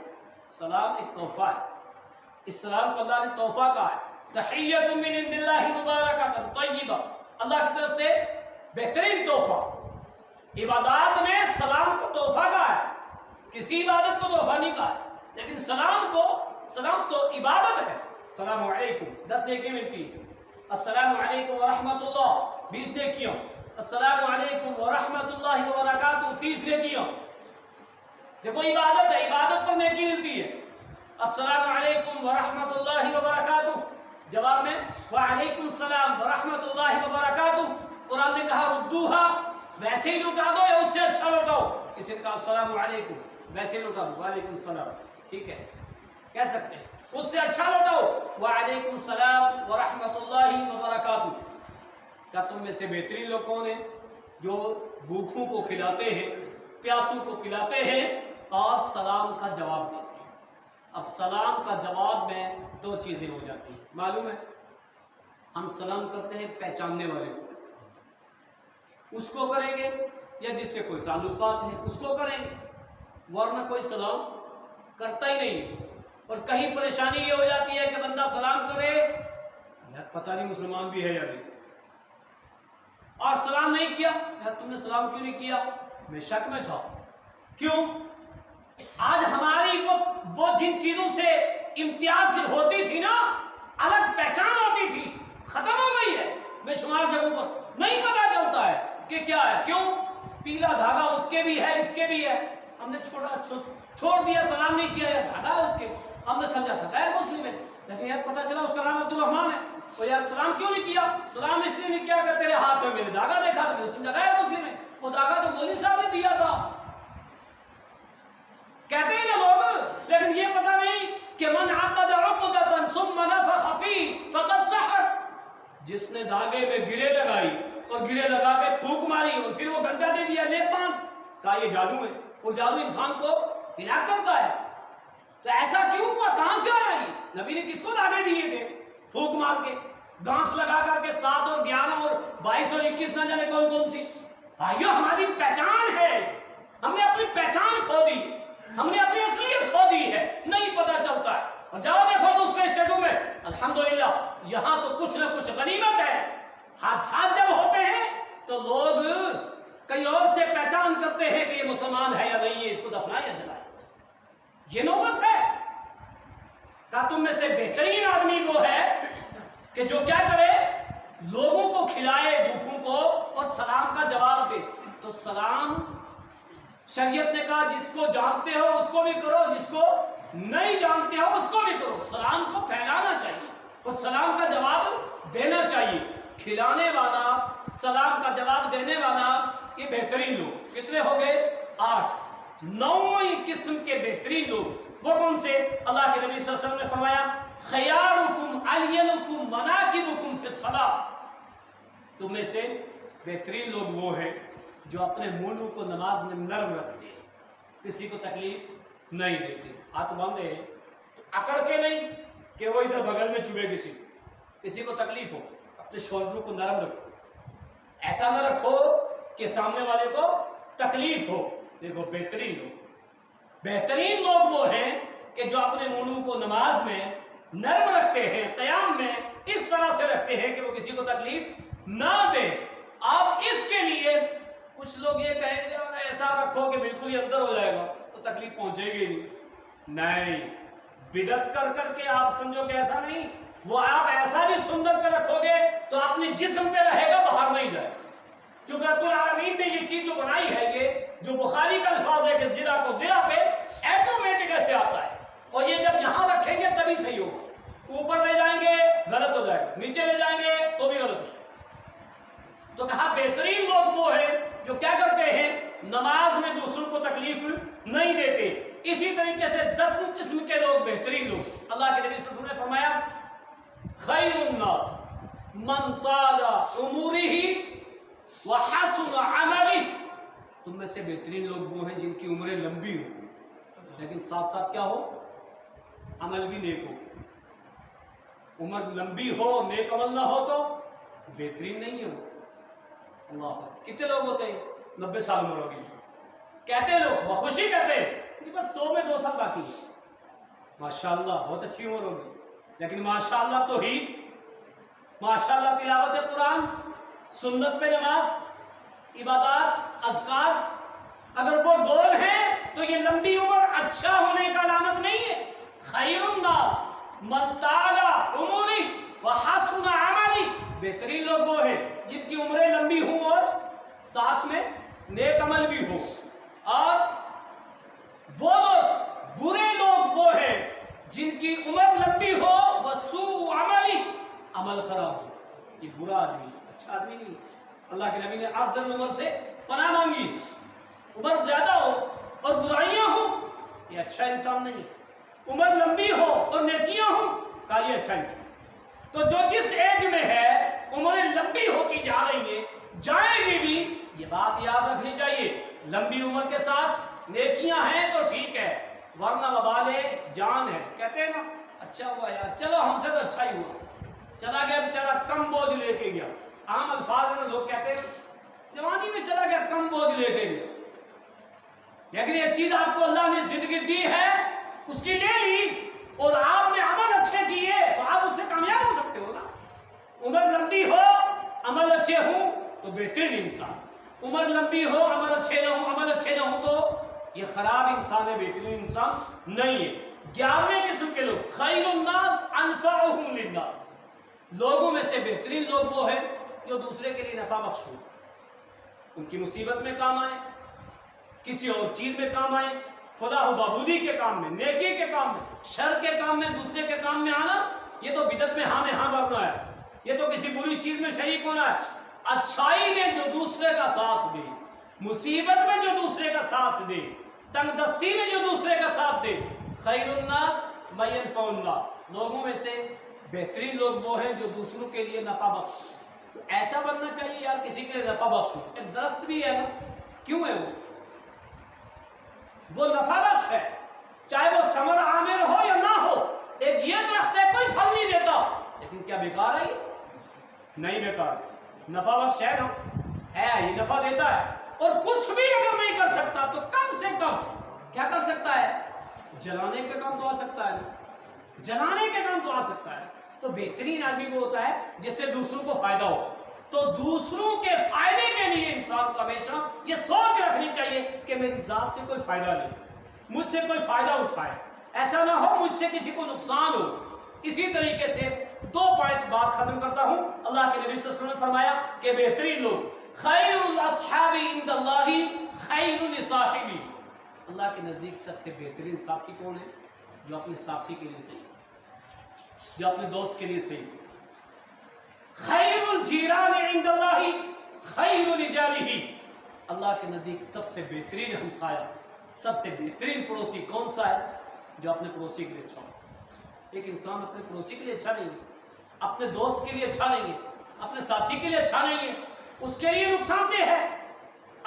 سلام ایک تحفہ ہے، اس سلام کو اللہ نے تحفہ کہا ہے۔ تحیۃ من عند اللہ مبارکۃ طیبہ، اللہ کی طرف سے بہترین تحفہ۔ عبادات میں سلام کو تحفہ کہا ہے، کسی عبادت کو تحفہ نہیں کہا ہے، لیکن سلام کو، سلام تو عبادت ہے۔ السلام علیکم 10 نیکی ملتی ہے، السلام علیکم ورحمۃ اللہ 20 نیکیاں، السلام علیکم ورحمۃ اللہ وبرکاتہ 30 نیکیاں۔ دیکھو عبادت ہے، عبادت پر نیکی ملتی ہے۔ السلام علیکم ورحمۃ اللہ وبرکاتہ، جواب میں وعلیکم السلام ورحمۃ اللہ وبرکاتہ۔ قرآن نے کہا ردوہا، ویسے ہی لوٹا دو یا اس سے اچھا لوٹاؤ۔ کسی نے کہا السلام علیکم، ویسے لوٹا دو وعلیکم السلام، ٹھیک ہے کہہ سکتے ہیں، اس سے اچھا لوٹاؤ وعلیکم السلام ورحمۃ اللہ وبرکاتہ۔ کیا تم میں سے بہترین لوگ کون ہیں؟ جو بھوکھوں کو کھلاتے ہیں، پیاسوں کو پلاتے ہیں اور سلام کا جواب دیتے ہیں۔ اب سلام کا جواب میں 2 چیزیں ہو جاتی ہیں، معلوم ہے؟ ہم سلام کرتے ہیں پہچاننے والے کو، اس کو کریں گے، یا جس سے کوئی تعلقات ہے اس کو کریں گے، ورنہ کوئی سلام کرتا ہی نہیں۔ اور کہیں پریشانی یہ ہو جاتی ہے کہ بندہ سلام کرے، یار پتہ نہیں مسلمان بھی ہے یا نہیں، اور سلام نہیں کیا، یار تم نے سلام کیوں نہیں کیا؟ میں شک میں تھا، کیوں؟ آج ہماری وہ جن چیزوں سے امتیاز ہوتی تھی نا، الگ پہچان ہوتی تھی، ختم ہو گئی ہے بے شمار جگہوں پر، نہیں پتا چلتا ہے کہ کیا ہے. کیوں؟ پیلا دھاگا اس کے بھی ہے، اس کے بھی ہے، ہم نے چھوڑ دیا، سلام نہیں کیا، یا دھاگا ہے اس کے، ہم نے سمجھا تھا غیر مسلم ہے، لیکن یار پتا چلا اس کا نام عبد الرحمان ہے. اور یار سلام کیوں نہیں کیا؟ سلام اس لیے نہیں کیا کہ تیرے ہاتھ میں میں نے دھاگا دیکھا تھا، میں نے سمجھا غیر مسلم ہے. وہ دھاگا تو مولوی صاحب نے دیا تھا، کہتے ہیں نا لوگ، لیکن یہ پتا نہیں کہ من عقد عقدۃ ثم نفخ فیہ فقد سحر. جس نے دھاگے میں گرے لگائی اور گرے لگا کے پھونک ماری اور پھر وہ گنڈا دے دیا، لیپ باندھ، کہا یہ جادو ہے. وہ جادو انسان کو ہلاک کرتا ہے. تو ایسا کیوں ہوا؟ کہاں سے آیا یہ؟ نبی نے کس کو دھاگے دیے تھے؟ پھونک مار کے، گانٹھ لگا کر کے، 7 اور 11 اور 22 اور 21 نہ جانے کون کون سی. بھائیو ہماری پہچان ہے، ہم نے اپنی پہچان کھو دی، ہم نے اپنی اصلیت کھو دی ہے، نہیں پتا چلتا ہے. اور جاؤ دیکھو دوسرے اسٹیٹوں میں، الحمدللہ یہاں تو کچھ نہ کچھ غنیمت ہے. حادثات جب ہوتے ہیں تو لوگ کئی اور سے پہچان کرتے ہیں کہ یہ مسلمان ہے یا نہیں ہے، اس کو دفنائے یا جلائے. یہ نوبت ہے. کہ تم میں سے بہترین آدمی وہ ہے کہ جو کیا کرے، لوگوں کو کھلائے بھوکوں کو اور سلام کا جواب دے. تو سلام شریعت نے کہا جس کو جانتے ہو اس کو بھی کرو، جس کو نہیں جانتے ہو اس کو بھی کرو. سلام کو پھیلانا چاہیے اور سلام کا جواب دینا چاہیے. کھلانے والا، سلام کا جواب دینے والا، یہ بہترین لوگ کتنے ہو گئے؟ 8. 9ویں قسم کے بہترین لوگ وہ کون سے؟ اللہ کے نبی صلی اللہ علیہ وسلم نے فرمایا خیارکم الینکم مناکبکم فی الصلاۃ. تم میں سے بہترین لوگ وہ ہیں جو اپنے منہ کو نماز میں نرم رکھتے ہیں، کسی کو تکلیف نہیں دیتے. ہاتھ باندھے تو اکڑ کے نہیں کہ وہ ادھر بغل میں چبھے، کسی کو تکلیف ہو، اپنے شولڈر کو نرم رکھو. ایسا نہ رکھو کہ سامنے والے کو تکلیف ہو. دیکھو بہترین لوگ وہ ہیں کہ جو اپنے منہ کو نماز میں نرم رکھتے ہیں، قیام میں اس طرح سے رکھتے ہیں کہ وہ کسی کو تکلیف نہ دے. آپ اس کے لیے کچھ لوگ یہ کہیں گے ایسا رکھو کہ بالکل ہی اندر ہو جائے گا تو تکلیف پہنچے گی نہیں. بدعت کر کر کے آپ سمجھو کہ ایسا نہیں. وہ آپ ایسا بھی سندر پہ رکھو گے تو اپنے جسم پہ رہے گا، باہر نہیں جائے. کیونکہ رب العالمین نے یہ چیز جو بنائی ہے، یہ جو بخاری کا الفاظ ہے کہ زرا کو زرا پہ ایٹومیٹک ایسے آتا ہے، اور یہ جب یہاں رکھیں گے تبھی صحیح ہوگا. اوپر لے جائیں گے غلط ہو جائے گا، نیچے لے جائیں گے تو بھی غلط ہو جائے گا. تو کہا بہترین لوگ وہ ہیں جو کیا کرتے ہیں، نماز میں دوسروں کو تکلیف نہیں دیتے. اسی طریقے سے 10 قسم کے لوگ بہترین لوگ، اللہ کے نبی صلی اللہ علیہ وسلم نے فرمایا خیر الناس من طال عمره وحسن عمله. تم میں سے بہترین لوگ وہ ہیں جن کی عمریں لمبی ہو لیکن ساتھ ساتھ کیا ہو، عمل بھی نیک ہو. عمر لمبی ہو نیک عمل نہ ہو تو بہترین نہیں ہے وہ. اللہ، کتنے لوگ ہوتے ہیں 90 سال عمر ہوگی، کہتے ہیں لوگ بخوشی کہتے ہیں بس 100 میں 2 سال باقی ہے. ماشاءاللہ بہت اچھی عمر ہوگی، لیکن ماشاءاللہ توحید، ماشاءاللہ تلاوت قرآن، سنت پہ نماز، عبادات، اذکار، اگر وہ گول ہیں تو یہ لمبی عمر اچھا ہونے کا علامت نہیں ہے. خیر الناس من طال عمره وحسن عمله. بہترین لوگ وہ ہیں جن کی عمریں لمبی ہوں اور ساتھ میں نیک عمل بھی ہو. اور وہ لوگ، برے لوگ وہ ہیں جن کی عمر لمبی ہو وسوء عملی، عمل خراب ہو. یہ برا آدمی، اچھا آدمی نہیں. اللہ کے نبی نے افضل عمر سے پناہ مانگی. عمر زیادہ ہو اور برائیاں ہوں، یہ اچھا انسان نہیں. عمر لمبی ہو اور نیکیاں ہوں، کہا یہ اچھا انسان. تو جو جس ایج میں ہے عمریں لمبی ہوتی جا رہی ہیں، جائیں گی بھی. یہ بات یاد رکھنی چاہیے، لمبی عمر کے ساتھ نیکیاں ہیں تو ٹھیک ہے، ورنہ وبال جان ہے. کہتے ہیں نا اچھا ہوا یار، چلو ہم سے تو اچھا ہی ہوا، چلا گیا بیچارہ کم بوجھ لے کے گیا. عام الفاظ میں لوگ کہتے ہیں جوانی میں چلا گیا کم بوجھ لے کے گیا. لیکن ایک چیز آپ کو اللہ نے زندگی دی ہے، اس کی لے لی اور آپ نے عمل اچھے کیے تو آپ اس سے کامیاب ہو سکتے ہو نا. عمر لمبی ہو، عمل اچھے ہوں تو بہترین انسان. عمر لمبی ہو، عمل اچھے نہ ہوں تو یہ خراب انسان ہے، بہترین انسان نہیں ہے۔ 11ویں قسم کے لوگ، خیر الناس انفعهم للناس، لوگوں میں سے بہترین لوگ وہ ہیں جو دوسرے کے لیے نفع بخش ہو، ان کی مصیبت میں کام آئے، کسی اور چیز میں کام آئے، فلاح و بہبودی کے کام میں، نیکی کے کام میں، شر کے کام میں، دوسرے کے کام میں آنا، یہ تو بدعت میں ہاں کرنا ہے، یہ تو کسی بری چیز میں شریک ہونا ہے۔ اچھائی میں جو دوسرے کا ساتھ دے، مصیبت میں جو دوسرے کا ساتھ دے، تنگ دستی میں جو دوسرے کا ساتھ دے، خیر الناس من ينفع الناس، لوگوں میں سے بہترین لوگ وہ ہیں جو دوسروں کے لیے نفع بخش۔ تو ایسا بننا چاہیے یار کسی کے لیے نفع بخش ہو۔ ایک درخت بھی ہے نا، کیوں ہے وہ نفع بخش ہے، چاہے وہ ثمر عامر ہو یا نہ ہو۔ ایک یہ درخت ہے کوئی پھل نہیں دیتا، لیکن کیا بیکار ہے؟ یہ نہیں بیکار، نفع بخش ہے نا، ہے یہ نفع دیتا ہے۔ اور کچھ بھی اگر نہیں کر سکتا تو کم سے کم کیا کر سکتا ہے؟ جلانے کا کام تو آ سکتا ہے نا، جلانے کا کام تو آ سکتا ہے۔ تو بہترین آدمی وہ ہوتا ہے جس سے دوسروں کو فائدہ ہو۔ تو دوسروں کے فائدے کے لیے انسان کو ہمیشہ یہ سوچ رکھنی چاہیے کہ میری ذات سے کوئی فائدہ نہیں، مجھ سے کوئی فائدہ اٹھائے، ایسا نہ ہو مجھ سے کسی کو نقصان ہو۔ اسی طریقے سے 2 پوائنٹ بات ختم کرتا ہوں۔ اللہ کے نبی صلی اللہ علیہ وسلم نے فرمایا کہ بہترین لوگ، خیر الاصحاب عند اللہ خیر لصاحبہ، اللہ کے نزدیک سب سے بہترین ساتھی کون ہے؟ جو اپنے ساتھی کے لیے صحیح، جو اپنے دوست کے لیے صحیح۔ خیر الجیران عند اللہ خیر لجارہ، اللہ کے نزدیک سب سے بہترین ہمسایہ، سب سے بہترین پڑوسی کون سا ہے؟ جو اپنے پڑوسی کے لیے اچھا ہو۔ ایک انسان اپنے پڑوسی کے لیے اچھا نہیں ہے، اپنے دوست کے لیے اچھا نہیں ہے، اپنے ساتھی کے لیے اچھا نہیں ہے، اس کے لیے نقصان دہ ہے،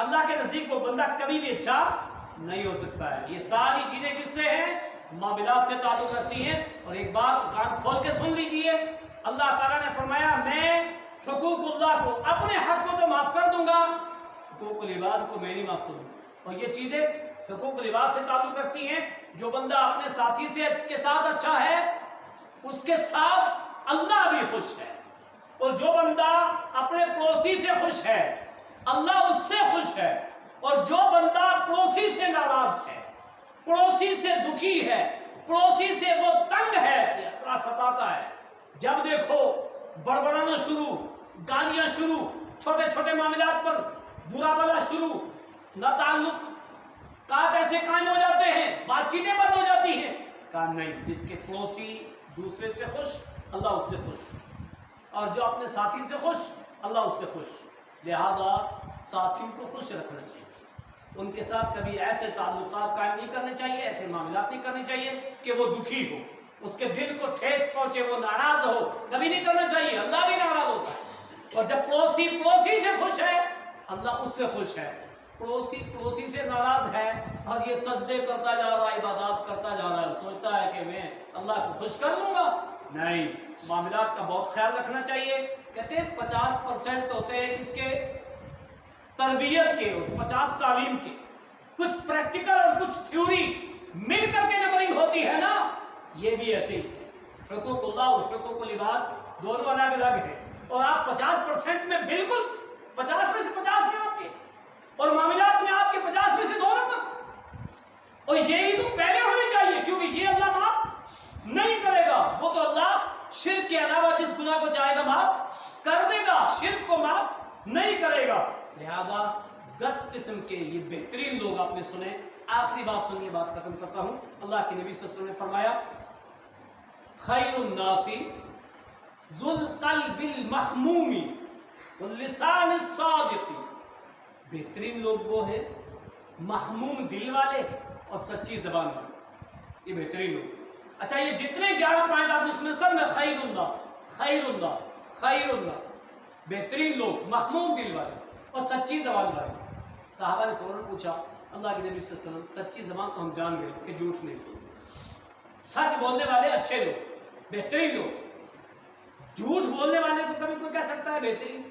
اللہ کے نزدیک وہ بندہ کبھی بھی اچھا نہیں ہو سکتا ہے۔ یہ ساری چیزیں کس سے ہیں؟ معاملات سے تعلق رکھتی ہیں۔ اور ایک بات کان کھول کے سن لیجئے، اللہ تعالیٰ نے فرمایا میں حقوق اللہ کو، اپنے حق کو تو معاف کر دوں گا، حقوق العباد کو میں نہیں معاف کروں گا۔ اور یہ چیزیں حقوق العباد سے تعلق رکھتی ہیں۔ جو بندہ اپنے ساتھی کے ساتھ اچھا ہے اس کے ساتھ اللہ بھی خوش ہے، اور جو بندہ اپنے پڑوسی سے خوش ہے اللہ اس سے خوش ہے، اور جو بندہ پڑوسی سے ناراض ہے، پڑوسی سے دکھی ہے، پڑوسی سے وہ تنگ ہے کہ اپنا ستاتا ہے، جب دیکھو بڑبڑانا شروع، گالیاں شروع، چھوٹے چھوٹے معاملات پر برا بلا شروع، نہ تعلق کات ایسے قائم ہو جاتے ہیں، بات چیتیں بند ہو جاتی ہیں۔ کہا نہیں، جس کے پڑوسی دوسرے سے خوش اللہ اس سے خوش، اور جو اپنے ساتھی سے خوش اللہ اس سے خوش۔ لہذا ساتھیوں کو خوش رکھنا چاہیے، ان کے ساتھ کبھی ایسے تعلقات قائم نہیں کرنے چاہیے، ایسے معاملات نہیں کرنے چاہیے کہ وہ دکھی ہو، اس کے دل کو ٹھیس پہنچے، وہ ناراض ہو، کبھی نہیں کرنا چاہیے، اللہ بھی ناراض ہوتا ہے۔ اور جب پڑوسی سے خوش ہے اللہ اس سے خوش ہے، پڑوسی سے ناراض ہے اور یہ سجدے کرتا جا رہا ہے، عبادات کرتا جا رہا ہے، سوچتا ہے کہ میں اللہ کو خوش کر لوں گا، نہیں، معاملات کا بہت خیال رکھنا چاہیے۔ کہتے ہیں 50% ہوتے ہیں کس کے؟ تربیت کے، اور 50 تعلیم کے، کچھ پریکٹیکل اور کچھ تھیوری مل کر کے نمبرنگ ہوتی ہے نا، یہ بھی ایسے ہی ہے۔ حقوق اللہ اور حقوق العباد دونوں الگ الگ ہیں، اور آپ 50% میں بالکل 50 میں سے 50 ہیں آپ کے، اور معاملات میں آپ کے 50 میں سے 2 نمبر، اور یہی تو پہلے ہونے چاہیے، کیونکہ یہ اللہ معاف نہیں کرے گا، وہ تو اللہ شرک کے علاوہ جس گناہ کو چاہے گا معاف کر دے گا، شرک کو معاف نہیں کرے گا۔ لہذا 10 قسم کے یہ بہترین لوگ آپ نے سنے۔ آخری بات سنیے، بات ختم کرتا ہوں۔ اللہ کے نبی صلی اللہ علیہ وسلم نے فرمایا خیر الناس ذو القلب المحموم واللسان الصادق، بہترین لوگ وہ ہیں محموم دل والے اور سچی زبان والے، یہ بہترین لوگ۔ اچھا، یہ جتنے 11 پوائنٹ آپ نے سنے سب میں خیر الناس، خیر الناس، خیر الناس، بہترین لوگ، محموم دل والے اور سچی زبان والے۔ صحابہ نے فوراً پوچھا اللہ کے نبی صلی اللہ علیہ وسلم، سچی زبان تو ہم جان گئے کہ جھوٹ نہیں بولتے، سچ بولنے والے اچھے لوگ، بہترین لوگ۔ جھوٹ بولنے والے کو کبھی کوئی کہہ سکتا ہے بہترین،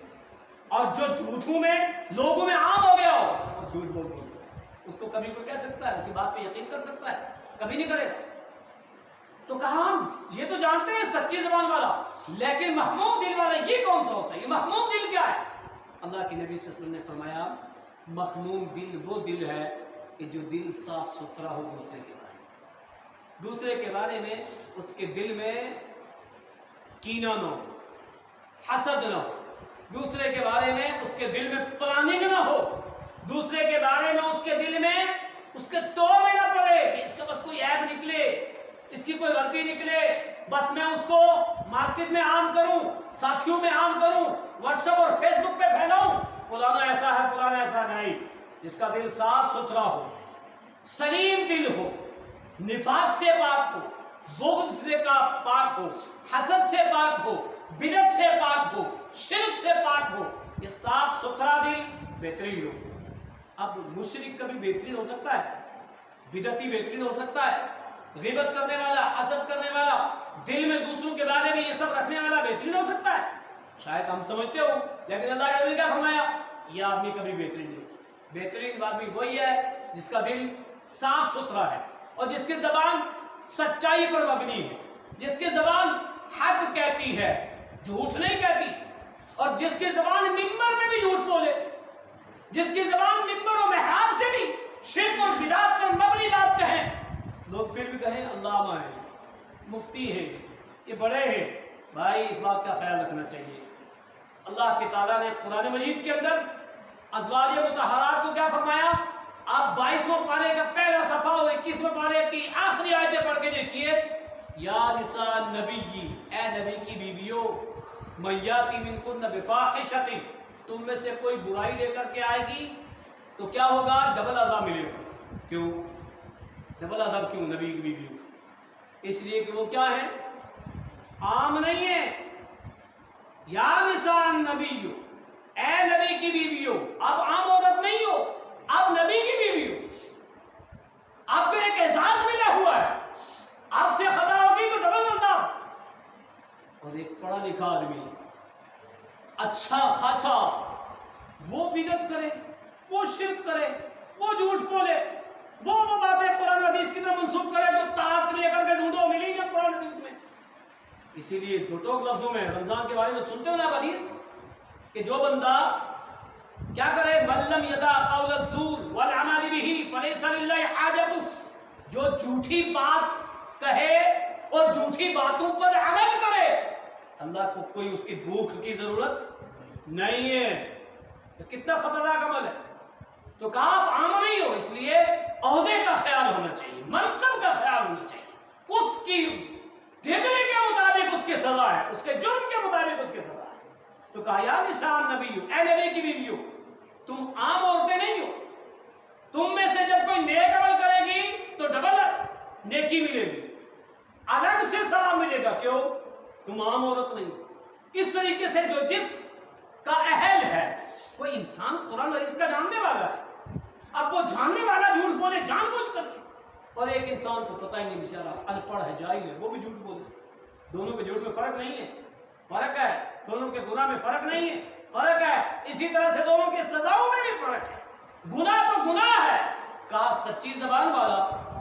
اور جو جھوٹوں میں لوگوں میں عام ہو گیا ہو اور جھوٹ بول بولتا ہے، اس کو کبھی کوئی کہہ سکتا ہے، اسی بات پہ یقین کر سکتا ہے؟ کبھی نہیں کرے گا۔ تو کہا ہم یہ تو جانتے ہیں سچی زبان والا، لیکن محموم دل والا یہ کون سا ہوتا ہے؟ یہ محموم دل کیا ہے؟ اللہ کے نبی صلی اللہ علیہ وسلم نے فرمایا محموم دل وہ دل ہے کہ جو دل صاف ستھرا ہو دوسرے کے بارے میں اس کے دل میں کینہ نہ ہو، حسد نہ ہو، دوسرے کے بارے میں اس کے دل میں پلاننگ نہ ہو، دوسرے کے بارے میں اس کے دل میں اس کے توڑ میں نہ پڑے کہ اس کا بس کوئی عیب نکلے، اس کی کوئی غلطی نکلے، بس میں اس کو مارکیٹ میں عام کروں، ساتھیوں میں عام کروں، واٹس ایپ اور فیس بک پہ پھیلاؤں فلانا ایسا ہے فلانا ایسا نہیں۔ جس کا دل صاف ستھرا ہو، سلیم دل ہو، نفاق سے پاک ہو، بغض سے پاک ہو، حسد سے پاک ہو، بدعت سے پاک ہو، شرک سے پاک ہو، یہ صاف ستھرا دل بہترین لوگ۔ اب مشرک کبھی بہترین ہو سکتا ہے؟ بدعتی بہترین ہو سکتا ہے؟ غیبت کرنے والا، حسد کرنے والا، دل میں دوسروں کے بارے میں یہ سب رکھنے والا بہترین ہو سکتا ہے؟ شاید ہم سمجھتے ہو، لیکن اللہ کے نبی نے کیا فرمایا؟ یہ آدمی کبھی بہترین نہیں ہو سکتا۔ بہترین آدمی وہی ہے جس کا دل صاف ستھرا ہے اور جس کی زبان سچائی پر مبنی ہے، جس کی زبان حق کہتی ہے، جھوٹ نہیں کہتی، اور جس کی زبان ممبر میں بھی جھوٹ بولے، جس کی زبان ممبر و محراب سے بھی شرک اور بدعت پر مبنی بات کہیں، لوگ پھر بھی کہیں علامہ ہے، مفتی ہے، یہ بڑے ہیں۔ بھائی اس بات کا خیال رکھنا چاہیے۔ اللہ کے تعالیٰ نے قرآن مجید کے اندر ازواج مطہرات کو کیا فرمایا؟ آپ 22واں پارے کا پہلا صفحہ اور 21واں پارے کی آخری آیتیں پڑھ کے دیکھیے۔ یا نساء النبی، اے نبی کی بیویوں، من یاتی منکن بفاحشۃ، تم میں سے کوئی برائی لے کر کے آئے گی تو کیا ہوگا؟ ڈبل عذاب ملے گا۔ کیوں ڈبل عذاب؟ کیوں نبی کی بیویوں؟ اس لیے کہ وہ کیا ہیں؟ عام نہیں ہے۔ یا نساء النبی، اے نبی کی بیویوں، اب عام عورت نہیں ہو، اب نبی کی بیوی ہو، آپ کو ایک اعزاز ملا ہوا ہے، آپ سے خطا ہوگی تو ڈبل عذاب۔ اور ایک پڑھا لکھا آدمی اچھا خاصا وہ بدعت کرے، وہ شرک کرے، وہ جھوٹ بولے، وہ باتیں قرآن حدیث کی طرف منسوب کرے جو تارت لے کر کے ڈھونڈو ملی گا قرآن حدیث میں۔ اسی لیے دو ٹوک لفظوں میں رمضان کے بارے میں سنتے ہو نا حدیث کہ جو بندہ کیا کرے؟ من لم یدع قول الزور والعمل به فلیس للہ حاجۃ، جو جھوٹی بات کہے اور جھوٹی باتوں پر عمل کرے، اللہ کو کوئی اس کی بھوک کی ضرورت نہیں ہے۔ کتنا خطرناک عمل ہے۔ تو کہا آپ عام نہیں ہو، اس لیے عہدے کا خیال ہونا چاہیے، منصب کا خیال ہونا چاہیے، اس کی ڈگری کے مطابق اس کی سزا ہے، اس کے جرم کے مطابق اس کی سزا ہے۔ تو کہا یا نساء النبی، اے نبی کی بیویوں، تم عام عورتیں نہیں ہو، تم میں سے جب کوئی نیک عمل کرے گی تو ڈبل نیکی ملے گی، الگ سے ثواب ملے گا۔ کیوں؟ تم عام عورت نہیں ہو۔ اس طریقے سے جو جس کا اہل ہے، کوئی انسان قرآن حدیث کا جاننے والا ہے، اب وہ جاننے والا جھوٹ بولے جان بوجھ کر کے، اور ایک انسان کو پتہ ہی نہیں بیچارہ ان پڑھ ہے، جاہل ہے، وہ بھی جھوٹ بولے، دونوں کے جھوٹ میں فرق نہیں ہے، فرق ہے، دونوں کے گناہ میں فرق نہیں ہے، فرق ہے۔ اسی طرح سے دونوں کے سزاؤں میں بھی فرق ہے۔ گناہ تو گناہ ہے۔ کہا سچی زبان والا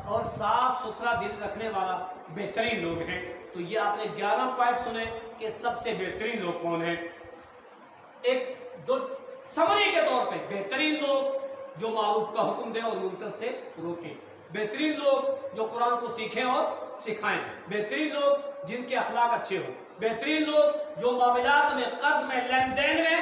اور صاف ستھرا دل رکھنے والا بہترین لوگ ہیں۔ تو یہ آپ نے 11 پوائنٹ سنے کہ سب سے بہترین لوگ کون ہیں۔ ایک دو سمری کے طور پہ، بہترین لوگ جو معروف کا حکم دیں اور منکر سے روکیں، بہترین لوگ جو قرآن کو سیکھیں اور سکھائیں، بہترین لوگ جن کے اخلاق اچھے ہوں، بہترین لوگ جو معاملات میں، قرض میں، لین دین میں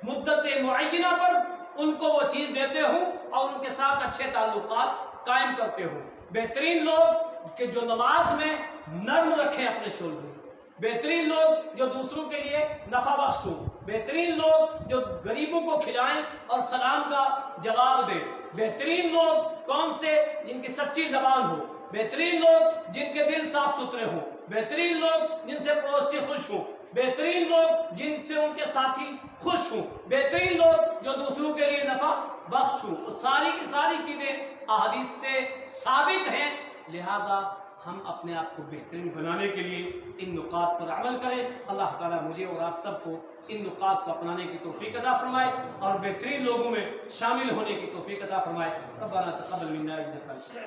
مدت معینہ پر ان کو وہ چیز دیتے ہوں اور ان کے ساتھ اچھے تعلقات قائم کرتے ہوں، بہترین لوگ کہ جو نماز میں نرم رکھیں اپنے شولڈر، بہترین لوگ جو دوسروں کے لیے نفع بخش ہوں، بہترین لوگ جو غریبوں کو کھلائیں اور سلام کا جواب دیں، بہترین لوگ کون سے؟ جن کی سچی زبان ہو، بہترین لوگ جن کے دل صاف ستھرے ہوں، بہترین لوگ جن سے پڑوسی خوش ہوں، بہترین لوگ جن سے ان کے ساتھی خوش ہوں، بہترین لوگ جو دوسروں کے لیے نفع بخش ہوں۔ وہ ساری کی ساری چیزیں احادیث سے ثابت ہیں، لہذا ہم اپنے آپ کو بہترین بنانے کے لیے ان نکات پر عمل کریں۔ اللہ تعالیٰ مجھے اور آپ سب کو ان نکات کو اپنانے کی توفیق عطا فرمائے اور بہترین لوگوں میں شامل ہونے کی توفیق عطا فرمائے۔ ربنا تقبل منا انک انت